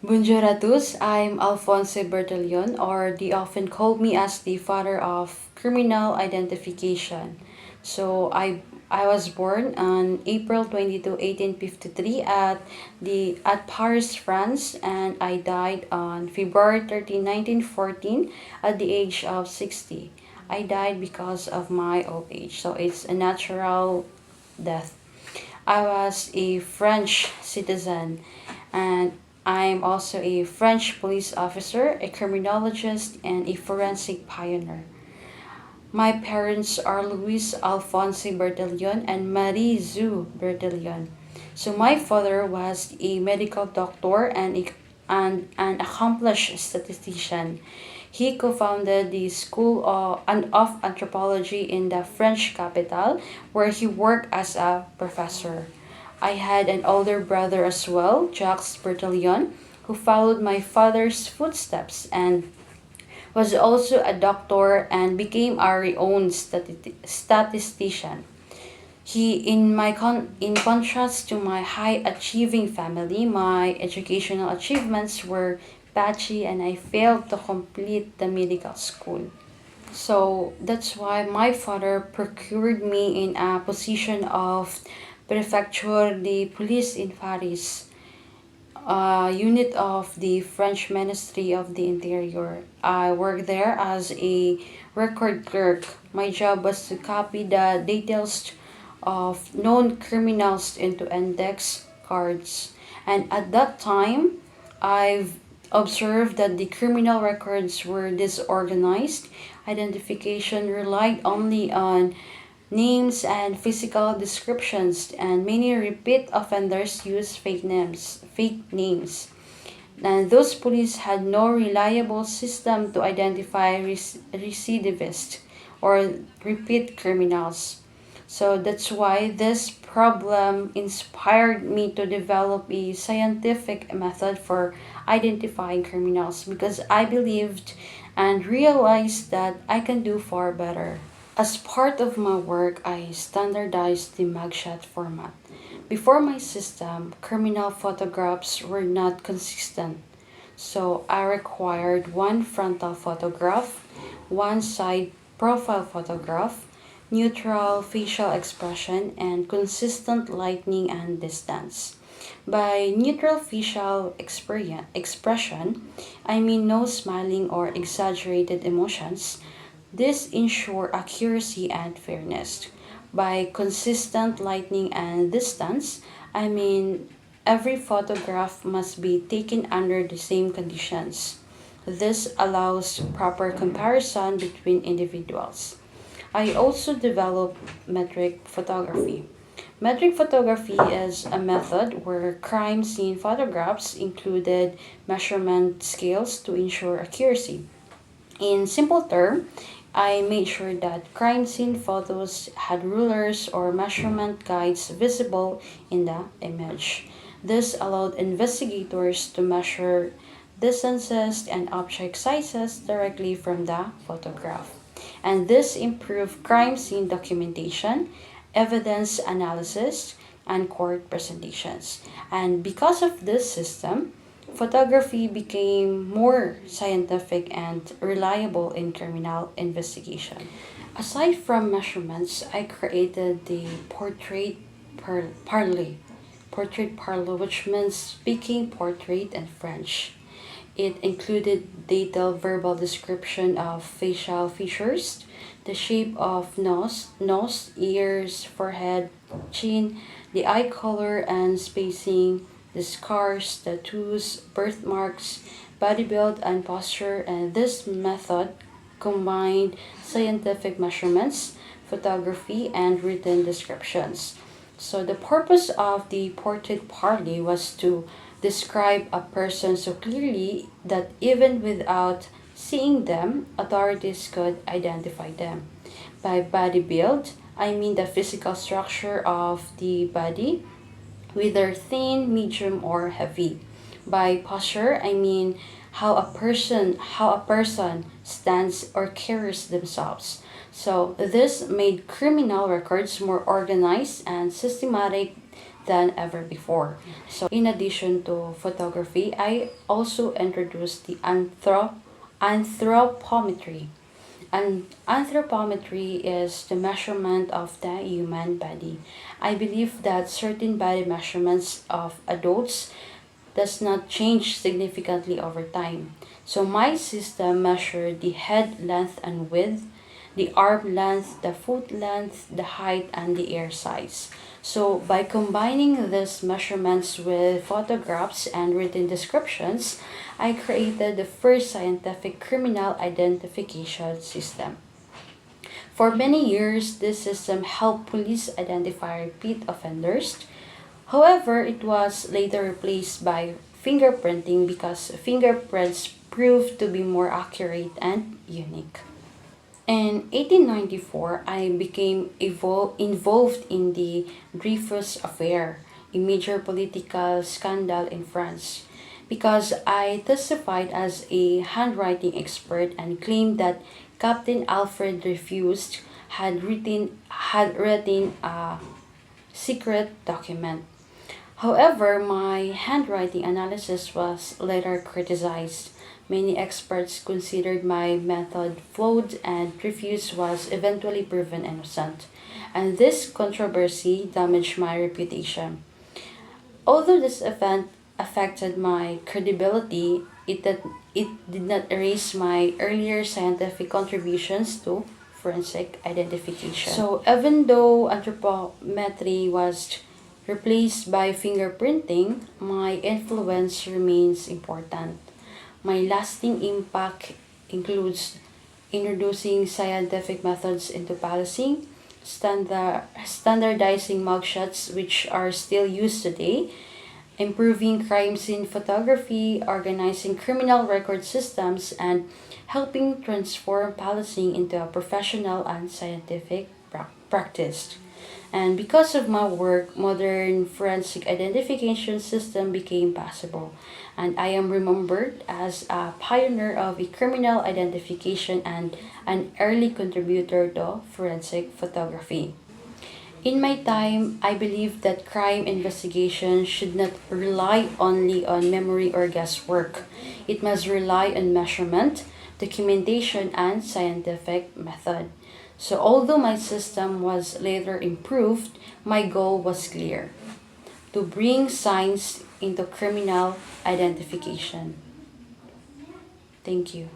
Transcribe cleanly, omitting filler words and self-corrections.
Bonjour à tous, I'm Alfonso Bertillon, or they often call me as the father of criminal identification. So I was born on April 22, 1853 at Paris, France, and I died on February 13, 1914 at the age of 60. I died because of my old age, so it's a natural death. I was a French citizen, and I'm also a French police officer, a criminologist, and a forensic pioneer. My parents are Louis Alphonse Bertillon and Marie Zou Bertillon. So my father was a medical doctor and an accomplished statistician. He co-founded the School of Anthropology in the French capital, where he worked as a professor. I had an older brother as well, Jacques Bertillon, who followed my father's footsteps and was also a doctor and became our own statistician. In contrast to my high achieving family, my educational achievements were patchy and I failed to complete the medical school. So that's why my father procured me in a position of Prefecture de Police in Paris, a unit of the French Ministry of the Interior. I worked there as a record clerk. My job was to copy the details of known criminals into index cards. And at that time, I've observed that the criminal records were disorganized. Identification relied only on names and physical descriptions, and many repeat offenders use fake names. And those police had no reliable system to identify recidivists or repeat criminals. So that's why this problem inspired me to develop a scientific method for identifying criminals because I believed and realized that I can do far better. As part of my work, I standardized the mugshot format. Before my system, criminal photographs were not consistent. So I required one frontal photograph, one side profile photograph, neutral facial expression, and consistent lighting and distance. By neutral facial expression, I mean no smiling or exaggerated emotions. This ensure accuracy and fairness. By consistent lighting and distance, I mean every photograph must be taken under the same conditions. This allows proper comparison between individuals. I also developed metric photography. Metric photography is a method where crime scene photographs included measurement scales to ensure accuracy. In simple terms, I made sure that crime scene photos had rulers or measurement guides visible in the image. This allowed investigators to measure distances and object sizes directly from the photograph. And this improved crime scene documentation, evidence analysis, and court presentations. And because of this system, photography became more scientific and reliable in criminal investigation. Aside from measurements, I created the portrait parlor, which means speaking portrait in French. It included detailed verbal description of facial features, the shape of nose, ears, forehead, chin, the eye color and spacing, the scars, tattoos, birthmarks, body build, and posture. And this method combined scientific measurements, photography, and written descriptions. So the purpose of the portrait party was to describe a person so clearly that even without seeing them, authorities could identify them. By body build, I mean the physical structure of the body, whether thin, medium, or heavy. By posture, I mean how a person stands or carries themselves. So this made criminal records more organized and systematic than ever before. So, in addition to photography, I also introduced the anthropometry. And anthropometry is the measurement of the human body. I believe that certain body measurements of adults does not change significantly over time. So my system measured the head length and width, the arm length, the foot length, the height, and the ear size. So by combining these measurements with photographs and written descriptions, I created the first scientific criminal identification system. For many years, this system helped police identify repeat offenders. However, it was later replaced by fingerprinting because fingerprints proved to be more accurate and unique. In 1894, I became involved in the Dreyfus Affair, a major political scandal in France, because I testified as a handwriting expert and claimed that Captain Alfred refused had written a secret document. However, my handwriting analysis was later criticized. Many experts considered my method flawed and Refuse was eventually proven innocent. And this controversy damaged my reputation. Although this event affected my credibility, it did not erase my earlier scientific contributions to forensic identification. So, even though anthropometry was replaced by fingerprinting, my influence remains important. My lasting impact includes introducing scientific methods into policing, standardizing mugshots, which are still used today, improving crime scene photography, organizing criminal record systems, and helping transform policing into a professional and scientific practice. And because of my work, modern forensic identification system became possible. And I am remembered as a pioneer of a criminal identification and an early contributor to forensic photography. In my time, I believe that crime investigation should not rely only on memory or guesswork. It must rely on measurement, documentation, and scientific method. So, although my system was later improved, my goal was clear to bring science into criminal identification. Thank you.